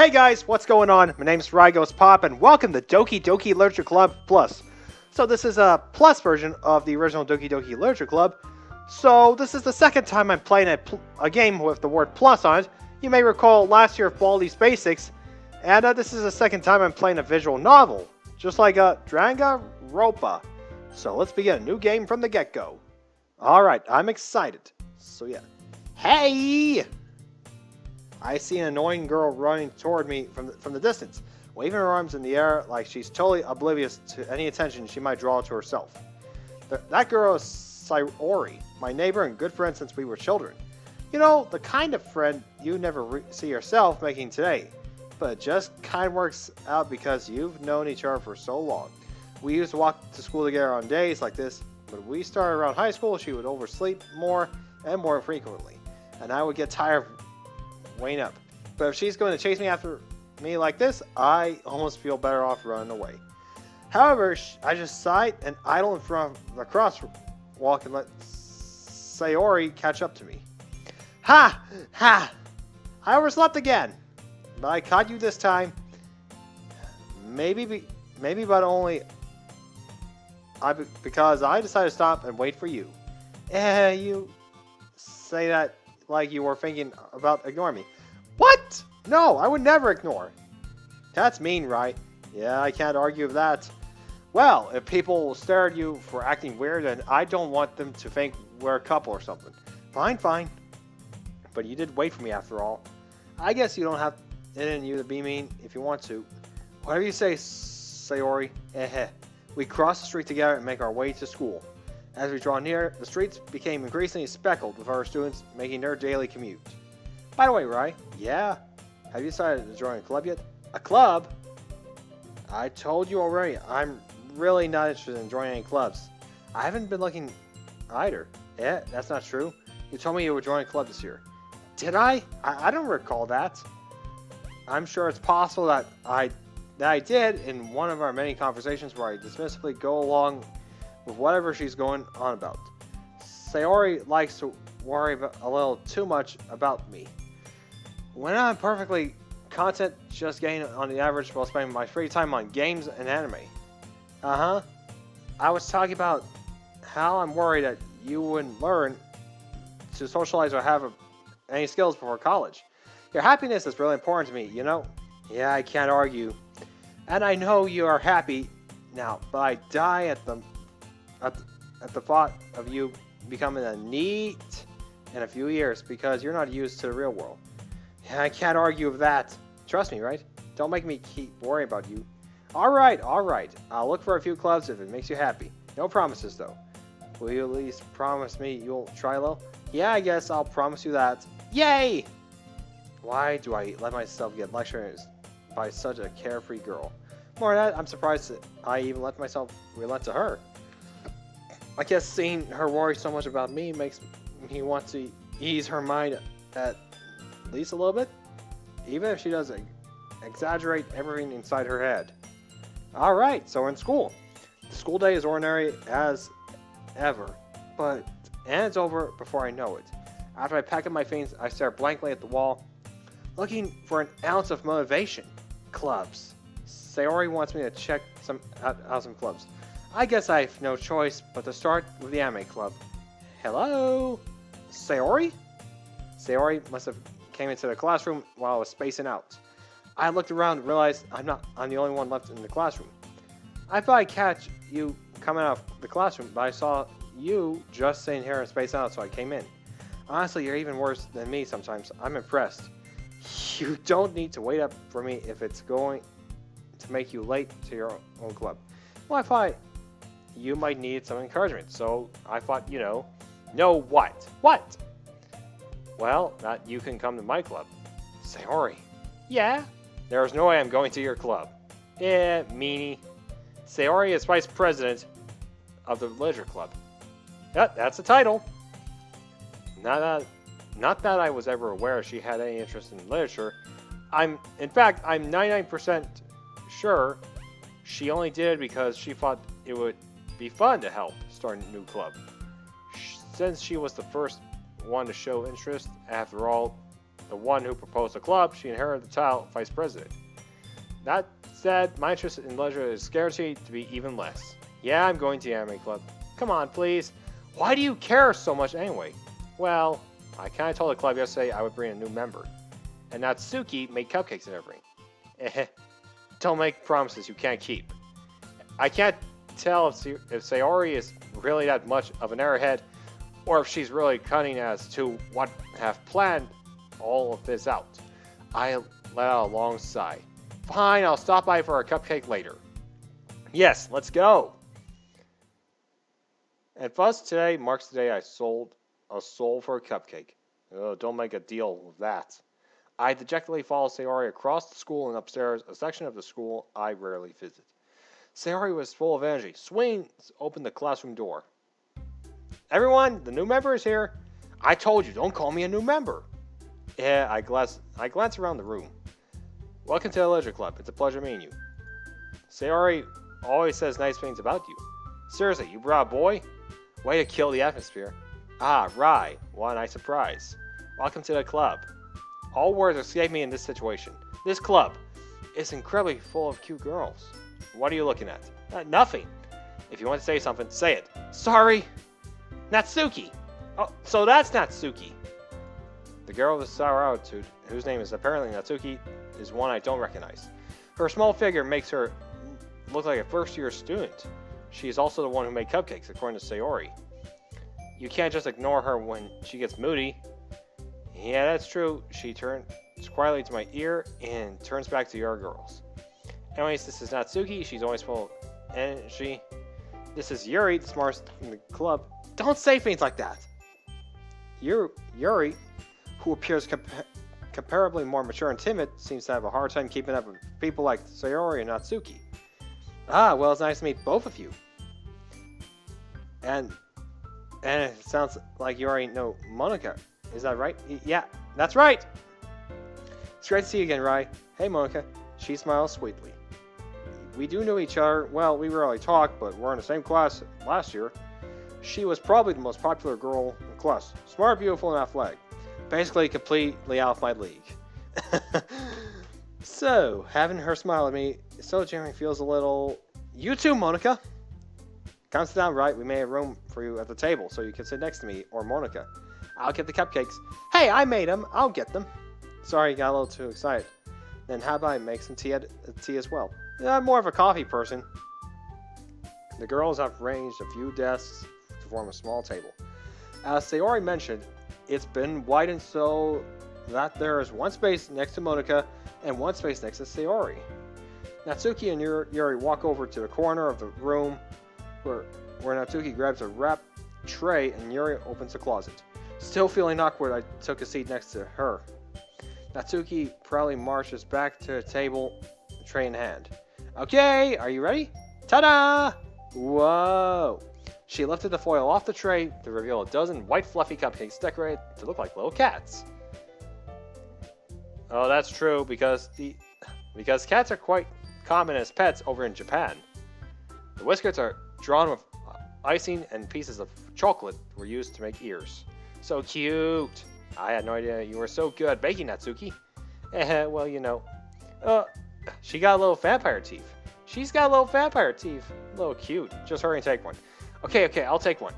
Hey guys, what's going on? My name's Rygos Pop, and welcome to Doki Doki Literature Club Plus. So this is a plus version of the original Doki Doki Literature Club. So this is the second time I'm playing a game with the word plus on it. You may recall last year of Baldi's Basics, and this is the second time I'm playing a visual novel, just like Danganronpa. So let's begin a new game from the get-go. Alright, I'm excited. So yeah. Hey! I see an annoying girl running toward me from the distance, waving her arms in the air like she's totally oblivious to any attention she might draw to herself. That girl is Sayori, my neighbor and good friend since we were children. You know, the kind of friend you never see yourself making today, but it just kind of works out because you've known each other for so long. We used to walk to school together on days like this, but when we started around high school, she would oversleep more and more frequently, and I would get tired of waiting up. But if she's going to chase me after me like this, I almost feel better off running away. However, I just sighed and idle in front of the crosswalk and let Sayori catch up to me. Ha! Ha! I overslept again! But I caught you this time. Maybe, but only because I decided to stop and wait for you. You say that like you were thinking about ignoring me. What? No, I would never ignore. That's mean, right? Yeah, I can't argue with that. Well, if people will stare at you for acting weird, then I don't want them to think we're a couple or something. Fine, fine. But you did wait for me after all. I guess you don't have it in you to be mean if you want to. Whatever you say, Sayori. We cross the street together and make our way to school. As we draw near, the streets became increasingly speckled with our students making their daily commute. By the way, Rai, yeah, have you decided to join a club yet? A club? I told you already, I'm really not interested in joining any clubs. I haven't been looking either. That's not true. You told me you would join a club this year. Did I? I don't recall that. I'm sure it's possible that I did in one of our many conversations where I dismissively go along with whatever she's going on about. Sayori likes to worry a little too much about me. When I'm perfectly content just getting on the average while spending my free time on games and anime. I was talking about how I'm worried that you wouldn't learn to socialize or have any skills before college. Your happiness is really important to me, you know? Yeah, I can't argue. And I know you are happy now, but I die at the thought of you becoming a NEET in a few years because you're not used to the real world. Yeah, I can't argue with that. Trust me, right? Don't make me keep worrying about you. Alright. I'll look for a few clubs if it makes you happy. No promises, though. Will you at least promise me you'll try low? Yeah, I guess I'll promise you that. Yay! Why do I let myself get lectured by such a carefree girl? More than that, I'm surprised that I even let myself relent to her. I guess seeing her worry so much about me makes me want to ease her mind at least a little bit, even if she doesn't exaggerate everything inside her head. Alright, so we're in school. The school day is ordinary as ever, and it's over before I know it. After I pack up my things, I stare blankly at the wall, looking for an ounce of motivation. Clubs. Sayori wants me to check out some clubs. I guess I have no choice but to start with the anime club. Hello? Sayori? Sayori must have came into the classroom while I was spacing out. I looked around and realized I'm the only one left in the classroom. I thought I'd catch you coming out of the classroom, but I saw you just sitting here and spacing out, so I came in. Honestly, you're even worse than me sometimes. I'm impressed. You don't need to wait up for me if it's going to make you late to your own club. Well, I thought you might need some encouragement, so I thought, No what? What? Well, that you can come to my club. Sayori. Yeah? There's no way I'm going to your club. Meanie. Sayori is vice president of the literature club. Yeah, that's the title. Not that I was ever aware she had any interest in literature. In fact, I'm 99% sure she only did it because she thought it would be fun to help start a new club. Since she was the first one to show interest, after all, the one who proposed the club, she inherited the title of vice president. That said, my interest in leisure is guaranteed to be even less. Yeah, I'm going to the anime club. Come on, please. Why do you care so much anyway? Well, I kind of told the club yesterday I would bring a new member. And Natsuki made cupcakes and everything. Don't make promises you can't keep. I can't tell if Sayori is really that much of an airhead, or if she's really cunning as to what have planned all of this out. I let out a long sigh. Fine, I'll stop by for a cupcake later. Yes, let's go. And first today marks the day I sold a soul for a cupcake. Oh, don't make a deal with that. I dejectedly follow Sayori across the school and upstairs, a section of the school I rarely visit. Sayori was full of energy. Swings open the classroom door. Everyone, the new member is here. I told you, don't call me a new member. Yeah, I glance around the room. Welcome to the Leisure Club. It's a pleasure meeting you. Sayori always says nice things about you. Seriously, you brought a boy? Way to kill the atmosphere. Ah, right. What a nice surprise. Welcome to the club. All words escape me in this situation. This club is incredibly full of cute girls. What are you looking at? Nothing. If you want to say something, say it. Sorry. Natsuki. Oh, so that's Natsuki. The girl with the sour attitude, whose name is apparently Natsuki, is one I don't recognize. Her small figure makes her look like a first-year student. She is also the one who made cupcakes, according to Sayori. You can't just ignore her when she gets moody. Yeah, that's true. She turns quietly to my ear and turns back to your girls. Anyways, this is Natsuki. She's always full of energy. This is Yuri, the smartest in the club. Don't say things like that. Yuri, who appears comparably more mature and timid, seems to have a hard time keeping up with people like Sayori and Natsuki. Ah, well, it's nice to meet both of you. And it sounds like you already know Monika. Is that right? Yeah, that's right. It's great to see you again, Rai. Hey, Monika. She smiles sweetly. We do know each other. Well, we rarely talk, but we're in the same class last year. She was probably the most popular girl in the class. Smart, beautiful, and athletic. Basically, completely out of my league. So, having her smile at me so genuinely feels a little... You too, Monika. Come sit down, right? We may have room for you at the table, so you can sit next to me or Monika. I'll get the cupcakes. Hey, I made them. I'll get them. Sorry, got a little too excited. Then how about I make some tea as well? I'm more of a coffee person. The girls have arranged a few desks to form a small table. As Sayori mentioned, it's been widened so that there is one space next to Monika and one space next to Sayori. Natsuki and Yuri walk over to the corner of the room where Natsuki grabs a wrap tray and Yuri opens a closet. Still feeling awkward, I took a seat next to her. Natsuki proudly marches back to the table, tray in hand. Okay, are you ready? Ta-da! Whoa! She lifted the foil off the tray to reveal a dozen white fluffy cupcakes decorated to look like little cats. Oh, that's true, because cats are quite common as pets over in Japan. The whiskers are drawn with icing, and pieces of chocolate were used to make ears. So cute! I had no idea you were so good at baking, Natsuki. Well, you know. She got a little vampire teeth. She's got a little vampire teeth. A little cute. Just hurry and take one. Okay, I'll take one.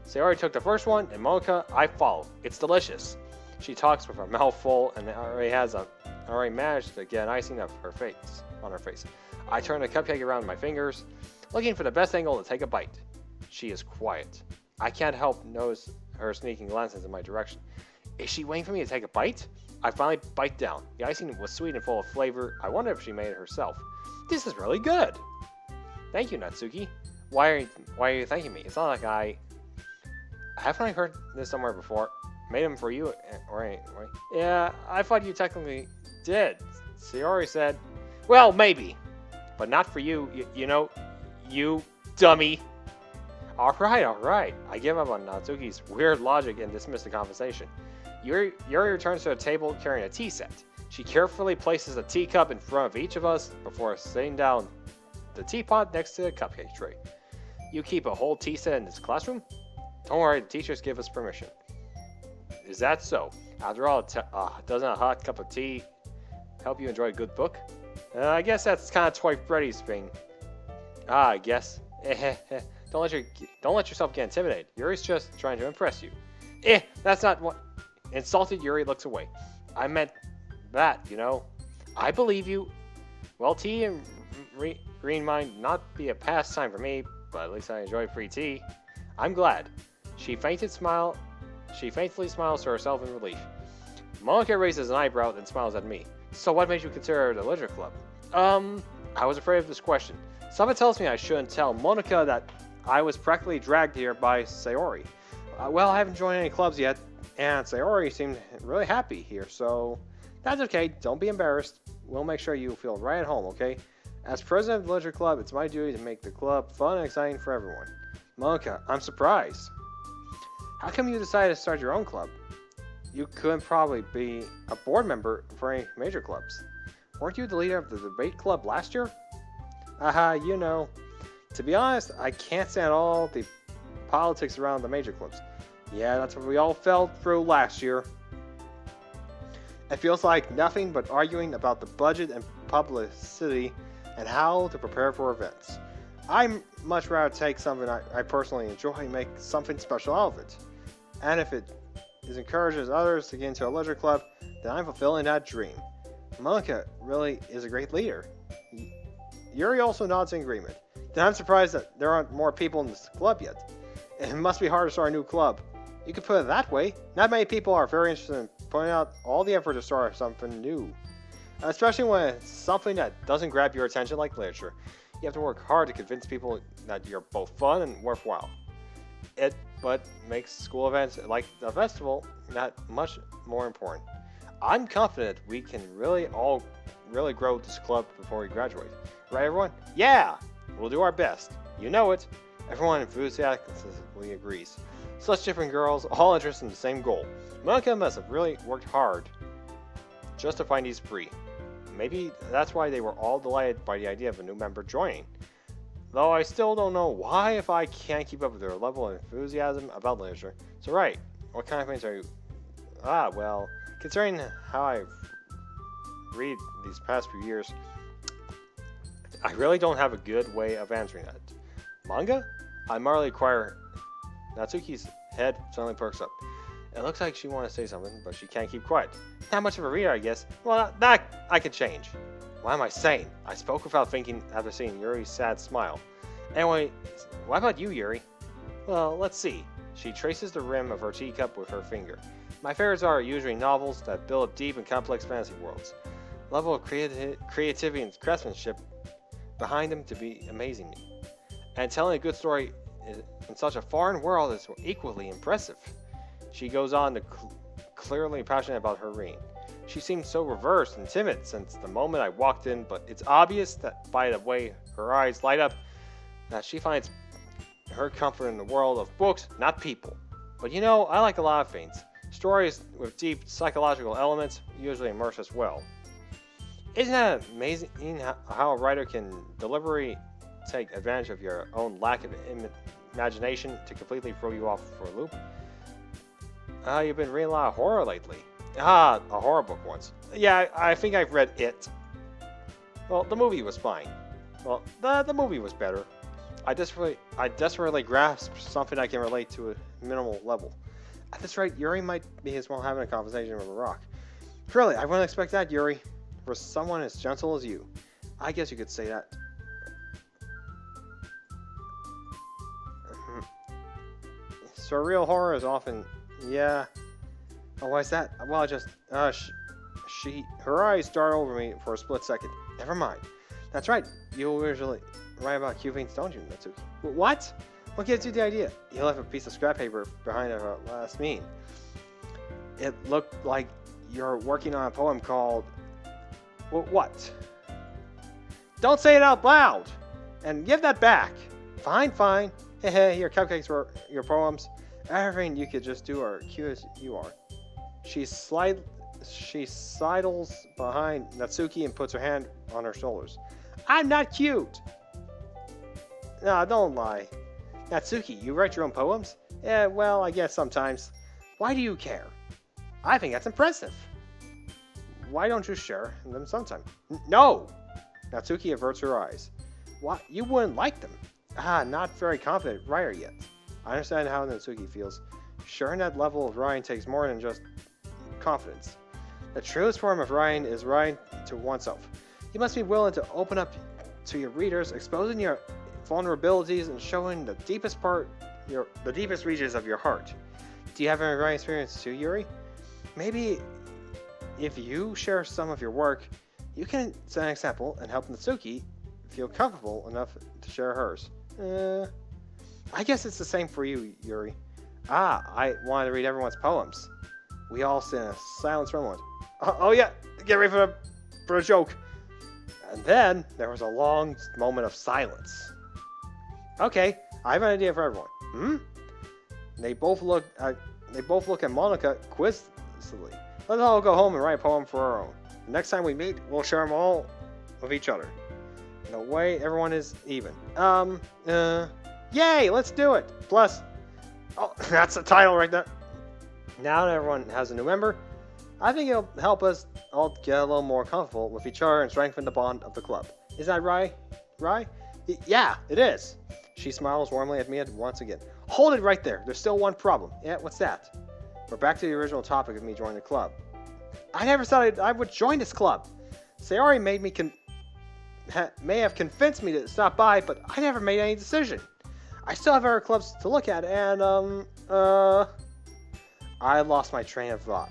Sayori took the first one, and Monika, I follow. It's delicious. She talks with her mouth full, and already managed to get an icing on her face. I turn the cupcake around my fingers, looking for the best angle to take a bite. She is quiet. I can't help notice her sneaking glances in my direction. Is she waiting for me to take a bite? I finally bite down. The icing was sweet and full of flavor. I wonder if she made it herself. This is really good. Thank you, Natsuki. Why are you thanking me? It's not like haven't I heard this somewhere before? Made them for you, right? Yeah, I thought you technically did. Sayori said, well, maybe, but not for you. You know, you dummy. All right. I give up on Natsuki's weird logic and dismiss the conversation. Yuri returns to the table carrying a tea set. She carefully places a teacup in front of each of us before setting down the teapot next to the cupcake tray. You keep a whole tea set in this classroom? Don't worry, the teachers give us permission. Is that so? After all, doesn't a hot cup of tea help you enjoy a good book? I guess that's kind of Toy Freddy's thing. I guess. Don't let yourself get intimidated. Yuri's just trying to impress you. That's not what. Insulted Yuri looks away. I meant that, you know. I believe you. Well, tea and green might not be a pastime for me, but at least I enjoy free tea. I'm glad. She faintly smiles to herself in relief. Monika raises an eyebrow and smiles at me. So what made you consider the Literature Club? I was afraid of this question. Someone tells me I shouldn't tell Monika that I was practically dragged here by Sayori. Well, I haven't joined any clubs yet, and Sayori seemed really happy here, so that's okay. Don't be embarrassed. We'll make sure you feel right at home, okay? As president of the Literature Club, it's my duty to make the club fun and exciting for everyone. Monika, I'm surprised. How come you decided to start your own club? You couldn't probably be a board member for any major clubs. Weren't you the leader of the debate club last year? You know. To be honest, I can't stand all the politics around the major clubs. Yeah, that's what we all fell through last year. It feels like nothing but arguing about the budget and publicity and how to prepare for events. I'd much rather take something I personally enjoy and make something special out of it. And if it encourages others to get into a literature club, then I'm fulfilling that dream. Monika really is a great leader. Yuri also nods in agreement. Then I'm surprised that there aren't more people in this club yet. It must be hard to start a new club. You could put it that way. Not many people are very interested in putting out all the effort to start something new. Especially when it's something that doesn't grab your attention like literature. You have to work hard to convince people that you're both fun and worthwhile. But makes school events like the festival that much more important. I'm confident we can really grow this club before we graduate. Right, everyone? Yeah! We'll do our best. You know it. Everyone enthusiastically agrees. Such different girls, all interested in the same goal. Monika must have really worked hard just to find these three. Maybe that's why they were all delighted by the idea of a new member joining. Though I still don't know why if I can't keep up with their level of enthusiasm about literature. So right, what kind of things are you... well, considering how I've read these past few years, I really don't have a good way of answering that. Manga? I marvelly acquire... Natsuki's head suddenly perks up. It looks like she wants to say something, but she can't keep quiet. Not much of a reader, I guess. Well, that I could change. What am I saying? I spoke without thinking after seeing Yuri's sad smile. Anyway, what about you, Yuri? Well, let's see. She traces the rim of her teacup with her finger. My favorites are usually novels that build deep and complex fantasy worlds. Level of creativity and craftsmanship behind them to be amazing. And telling a good story in such a foreign world is equally impressive. She goes on to clearly passionate about her reading. She seems so reversed and timid since the moment I walked in, but it's obvious that by the way her eyes light up, that she finds her comfort in the world of books, not people. But you know, I like a lot of things. Stories with deep psychological elements usually immerse us well. Isn't that amazing how a writer can deliberately take advantage of your own lack of imagination to completely throw you off for a loop? You've been reading a lot of horror lately. A horror book once. Yeah, I think I've read it. Well, the movie was fine. Well, the movie was better. I desperately grasped something I can relate to a minimal level. At this rate, Yuri might be as well having a conversation with a rock. Really, I wouldn't expect that, Yuri. For someone as gentle as you. I guess you could say that. Surreal horror is often... Yeah. Oh, why is that? Well, I just... Her eyes dart over me for a split second. Never mind. That's right. You usually write about cute things, don't you, Natsuki? What? What gives you the idea? You left a piece of scrap paper behind our last meeting. It looked like you're working on a poem called... What? Don't say it out loud! And give that back! Fine. Hehe, your cupcakes were your poems. Everything you could just do are cute as you are. She sidles behind Natsuki and puts her hand on her shoulders. I'm not cute! No, don't lie. Natsuki, you write your own poems? Yeah, well, I guess sometimes. Why do you care? I think that's impressive. Why don't you share them sometime? No! Natsuki averts her eyes. What? You wouldn't like them? Not very confident writer yet. I understand how Natsuki feels. Sharing that level of writing takes more than just confidence. The truest form of writing is writing to oneself. You must be willing to open up to your readers, exposing your vulnerabilities and showing the deepest reaches of your heart. Do you have any writing experience too, Yuri? Maybe if you share some of your work, you can set an example and help Natsuki feel comfortable enough to share hers. I guess it's the same for you, Yuri. I wanted to read everyone's poems. We all sit in a silence for a moment. Oh yeah, get ready for a joke. And then there was a long moment of silence. Okay, I have an idea for everyone. They both look at Monika quizzically. Let's all go home and write a poem for our own. Next time we meet, we'll share them all with each other. In a way, everyone is even. Yay! Let's do it. Plus, that's the title right there. Now that everyone has a new member, I think it'll help us all get a little more comfortable with each other and strengthen the bond of the club. Is that right? Right? Yeah, it is. She smiles warmly at me once again. Hold it right there. There's still one problem. Yeah, what's that? We're back to the original topic of me joining the club. I never thought I would join this club. Sayori may have convinced me to stop by, but I never made any decision. I still have other clubs to look at, and, I lost my train of thought.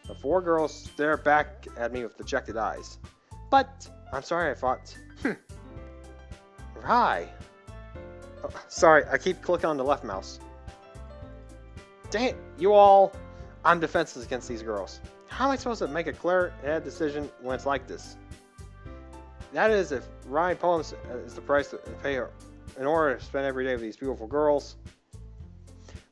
The four girls stare back at me with dejected eyes. But, I'm sorry, I thought. Right. Oh, sorry, I keep clicking on the left mouse. Dang it, you all. I'm defenseless against these girls. How am I supposed to make a clear-headed decision when it's like this? That is, if writing poems is the price to pay in order to spend every day with these beautiful girls.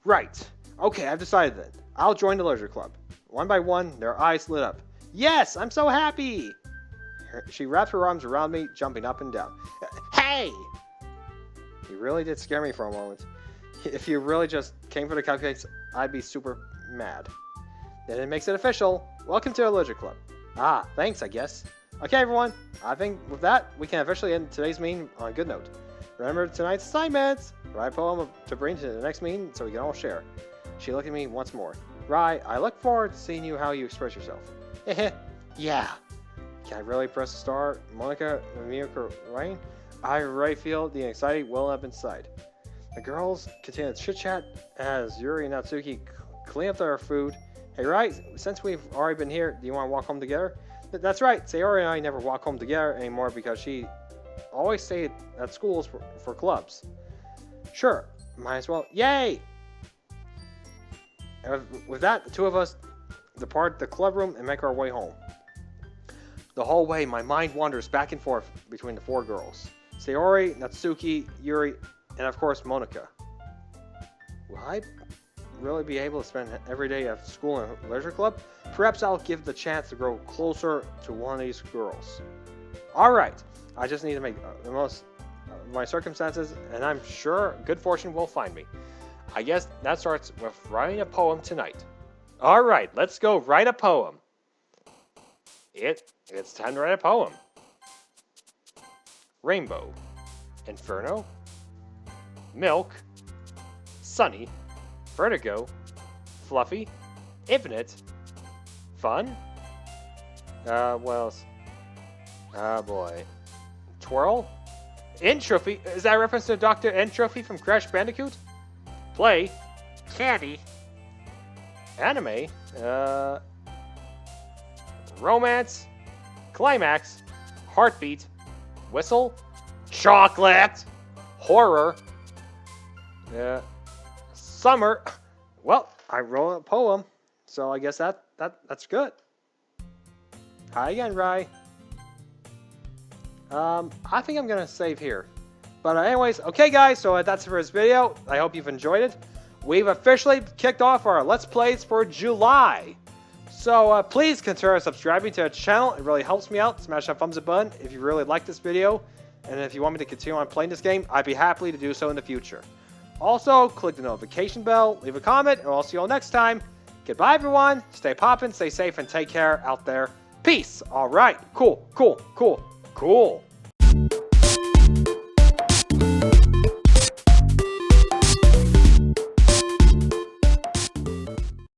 Right. Okay, I've decided then. I'll join the leisure club. One by one, their eyes lit up. Yes, I'm so happy! She wrapped her arms around me, jumping up and down. Hey! You really did scare me for a moment. If you really just came for the cupcakes, I'd be super mad. Then it makes it official. Welcome to our leisure club. Thanks, I guess. Okay, everyone. I think with that, we can officially end today's meeting on a good note. Remember tonight's assignments. Write a poem to bring to the next meeting so we can all share. She looked at me once more. Rai, I look forward to seeing how you express yourself. Yeah. Can I really press start? Monika and Miyuka writing? I already feel the anxiety welling up inside. The girls continue to chit-chat as Yuri and Natsuki clean up their food. Hey, Rai, since we've already been here, do you want to walk home together? That's right. Sayori and I never walk home together anymore because she always stayed at schools for clubs. Sure. Might as well. Yay! And with that, the two of us depart the club room and make our way home. The whole way, my mind wanders back and forth between the four girls. Sayori, Natsuki, Yuri, and of course Monika. Will I really be able to spend every day at school and leisure club? Perhaps I'll give the chance to grow closer to one of these girls. Alright, I just need to make the most of my circumstances, and I'm sure good fortune will find me. I guess that starts with writing a poem tonight. Alright, let's go write a poem. It's time to write a poem. Rainbow, Inferno, Milk, Sunny, Vertigo, Fluffy, Infinite, Fun, what else? Boy. Twirl, Entropy, is that a reference to Dr. Entropy from Crash Bandicoot? Play, Candy, Anime, Romance, Climax, Heartbeat, Whistle, Chocolate, Horror, Summer. Well, I wrote a poem, so I guess that's good. Hi again, Rai. I think I'm gonna save here. But anyways, okay guys, so that's it for this video. I hope you've enjoyed it. We've officially kicked off our Let's Plays for July. So please consider subscribing to the channel. It really helps me out. Smash that thumbs up button if you really like this video. And if you want me to continue on playing this game, I'd be happy to do so in the future. Also, click the notification bell, leave a comment, and I'll see you all next time. Goodbye, everyone. Stay poppin', stay safe, and take care out there. Peace. All right. Cool.